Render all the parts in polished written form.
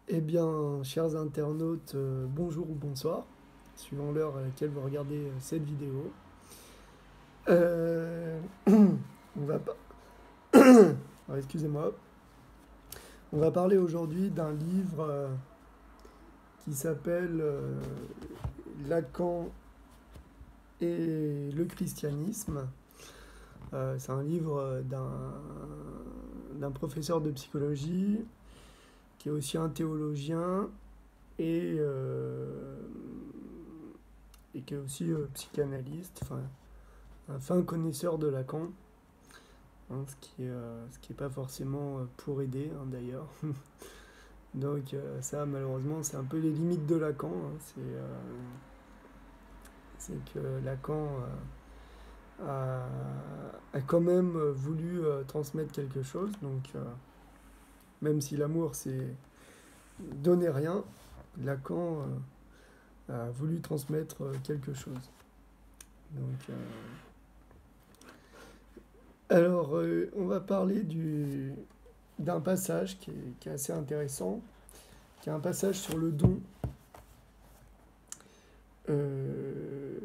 Eh bien, chers internautes, bonjour ou bonsoir, suivant l'heure à laquelle vous regardez cette vidéo. Euh, on va pas... Alors, excusez-moi. On va parler aujourd'hui d'un livre qui s'appelle Lacan et le christianisme. C'est un livre d'un professeur de psychologie qui est aussi un théologien et, euh, et qui est aussi psychanalyste, enfin un fin connaisseur de Lacan, hein, ce qui est pas forcément pour aider, hein, d'ailleurs. Donc ça, malheureusement, c'est un peu les limites de Lacan, hein. C'est que Lacan a quand même voulu transmettre quelque chose. Donc même si l'amour, c'est donner rien, Lacan a voulu transmettre quelque chose. Donc, on va parler d'un passage qui est assez intéressant, qui est un passage sur le don. Euh,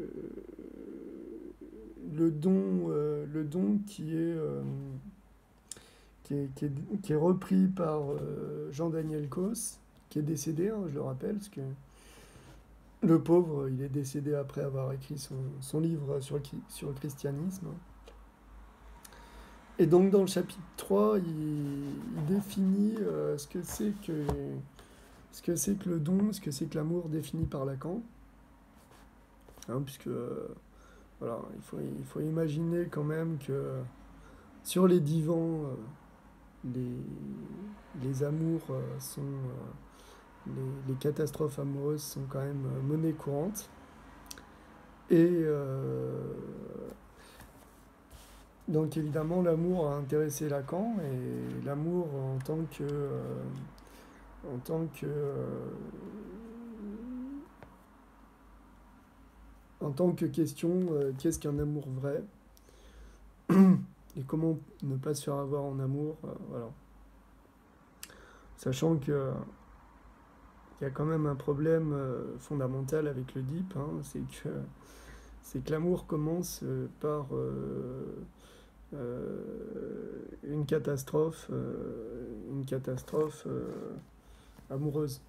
le don qui est repris par Jean-Daniel Causse, qui est décédé, hein, je le rappelle, parce que le pauvre, il est décédé après avoir écrit son livre sur le christianisme. Et donc dans le chapitre 3, il définit ce que c'est que le don, ce que c'est que l'amour défini par Lacan. Hein, puisque voilà, il faut imaginer quand même que sur les divans, les amours les catastrophes amoureuses sont quand même monnaie courante. Et donc évidemment, l'amour a intéressé Lacan, et l'amour en tant que, en tant que question, qu'est-ce qu'un amour vrai et comment ne pas se faire avoir en amour, voilà. Sachant que il y a quand même un problème fondamental avec le DIP, hein, c'est que l'amour commence par une catastrophe amoureuse.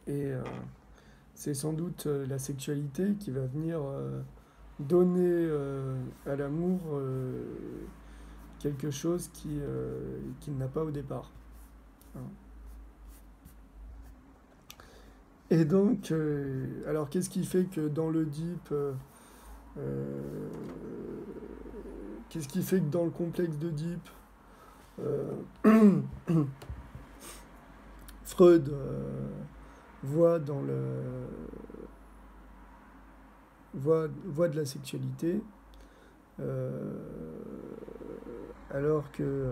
Et c'est sans doute la sexualité qui va venir donner à l'amour quelque chose qu'il n'a pas au départ, hein. Et donc, alors qu'est-ce qui fait que dans le deep, euh, qu'est-ce qui fait que dans le complexe de Deep, euh, Freud voit dans le voit de la sexualité, euh, alors que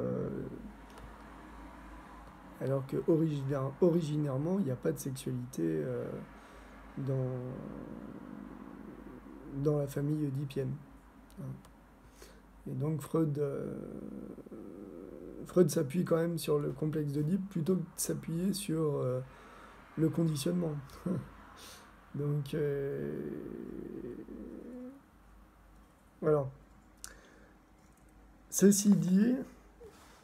originairement il n'y a pas de sexualité dans dans la famille oedipienne, hein. Et donc Freud s'appuie quand même sur le complexe d'Oedipe plutôt que de s'appuyer sur le conditionnement. Donc voilà. Ceci dit,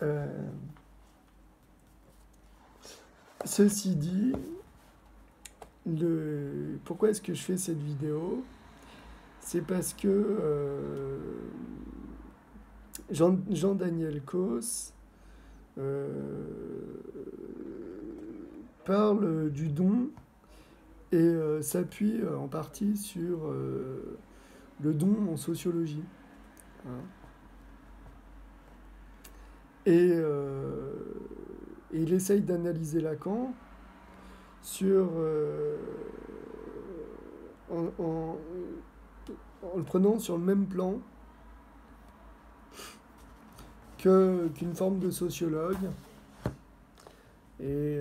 euh, ceci dit, pourquoi est-ce que je fais cette vidéo? C'est parce que Jean-Daniel Causse euh, parle du don et s'appuie en partie sur le don en sociologie, hein. Et, il essaye d'analyser Lacan sur, en, en- en le prenant sur le même plan qu'une forme de sociologue. Et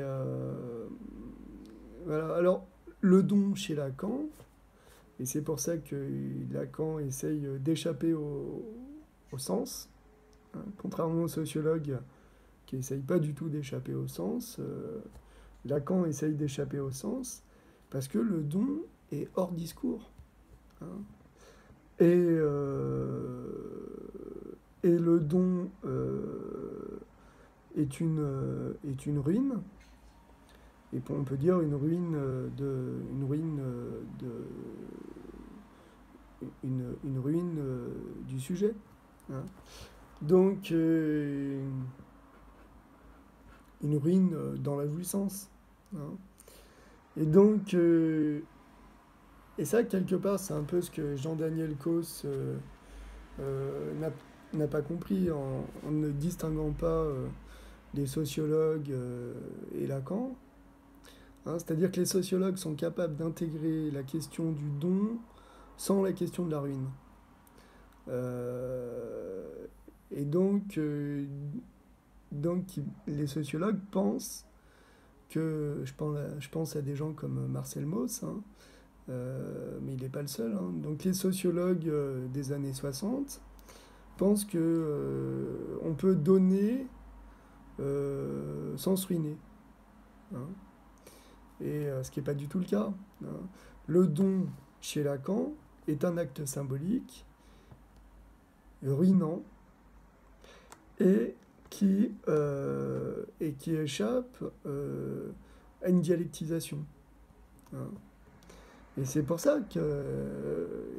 voilà. Alors, le don chez Lacan, et c'est pour ça que Lacan essaye d'échapper au sens, hein. Contrairement aux sociologues, qui essaye pas du tout d'échapper au sens. Lacan essaye d'échapper au sens parce que le don est hors discours. Hein. Et, euh, et le don est une ruine. Et on peut dire une ruine du sujet. Hein. Donc, une ruine dans la jouissance. Hein. Et donc, et ça, quelque part, c'est un peu ce que Jean-Daniel Causse n'a pas compris en ne distinguant pas les sociologues et Lacan. Hein, c'est-à-dire que les sociologues sont capables d'intégrer la question du don sans la question de la ruine. Et donc, les sociologues pensent que, je pense à des gens comme Marcel Mauss, hein, mais il n'est pas le seul. Hein. Donc les sociologues des années 60 pensent que on peut donner sans se ruiner. Hein. Et ce qui n'est pas du tout le cas. Hein. Le don chez Lacan est un acte symbolique ruinant et qui échappe à une dialectisation. Hein. Et c'est pour ça que,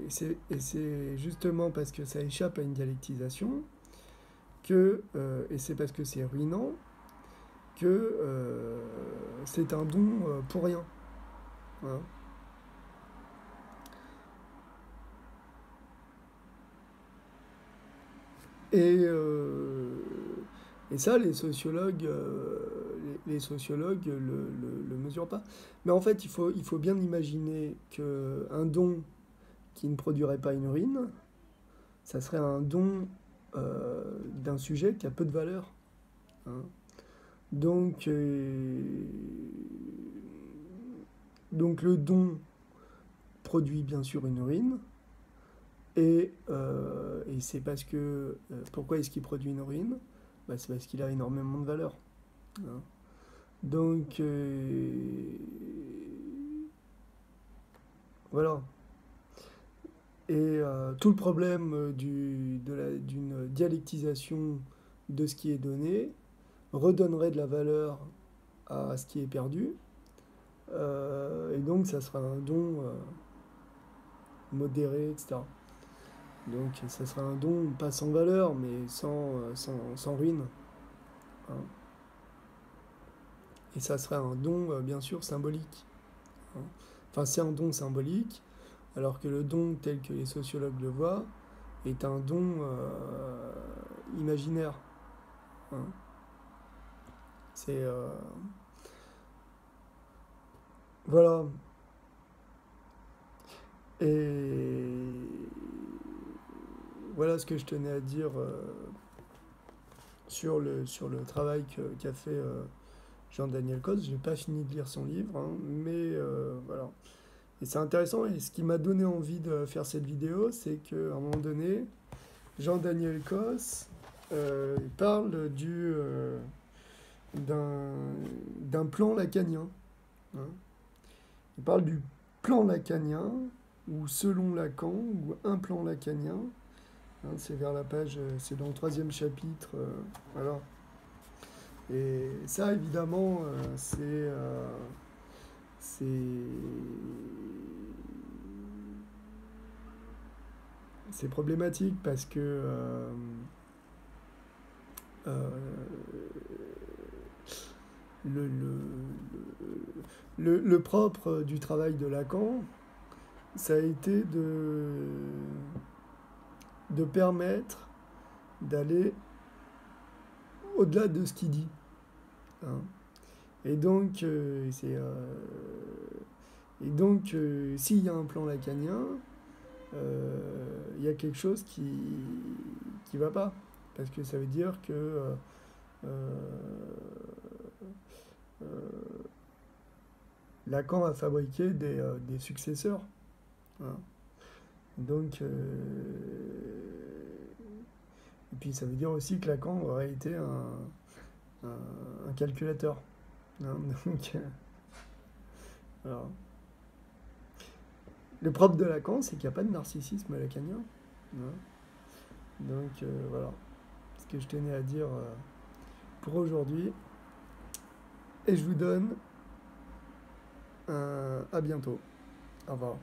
et c'est justement parce que ça échappe à une dialectisation, et c'est parce que c'est ruinant, que c'est un don pour rien. Hein. Et ça, les sociologues le mesurent pas. Mais en fait, il faut bien imaginer qu'un don qui ne produirait pas une ruine, ça serait un don d'un sujet qui a peu de valeur. Hein. Donc le don produit bien sûr une ruine. Et c'est parce que... pourquoi est-ce qu'il produit une ruine? Bah, c'est parce qu'il a énormément de valeur. Hein. Donc, voilà. Et tout le problème d'une dialectisation de ce qui est donné redonnerait de la valeur à ce qui est perdu. Et donc, ça sera un don modéré, etc. Donc ça sera un don pas sans valeur, mais sans ruine. Hein. Et ça sera un don, bien sûr, symbolique. Hein. Enfin, c'est un don symbolique, alors que le don tel que les sociologues le voient est un don imaginaire. Hein. C'est... voilà. Et voilà ce que je tenais à dire sur le travail qu'a fait Jean-Daniel Causse. Je n'ai pas fini de lire son livre, hein, mais voilà. Et c'est intéressant, et ce qui m'a donné envie de faire cette vidéo, c'est qu'à un moment donné, Jean-Daniel Causse parle d'un plan lacanien. Hein. Il parle du plan lacanien, ou selon Lacan, ou un plan lacanien. Hein, c'est vers la page, c'est dans le 3e chapitre. Voilà. Et ça, évidemment, c'est problématique parce que le propre du travail de Lacan, ça a été de permettre d'aller au-delà de ce qu'il dit. Hein. Et donc, s'il y a un plan lacanien, il y a quelque chose qui va pas. Parce que ça veut dire que Lacan a fabriqué des successeurs. Hein. Donc, et puis ça veut dire aussi que Lacan aurait été un calculateur. Hein, donc, voilà. Le propre de Lacan, c'est qu'il n'y a pas de narcissisme lacanien. Hein. Donc voilà ce que je tenais à dire pour aujourd'hui. Et je vous donne à bientôt. Au revoir.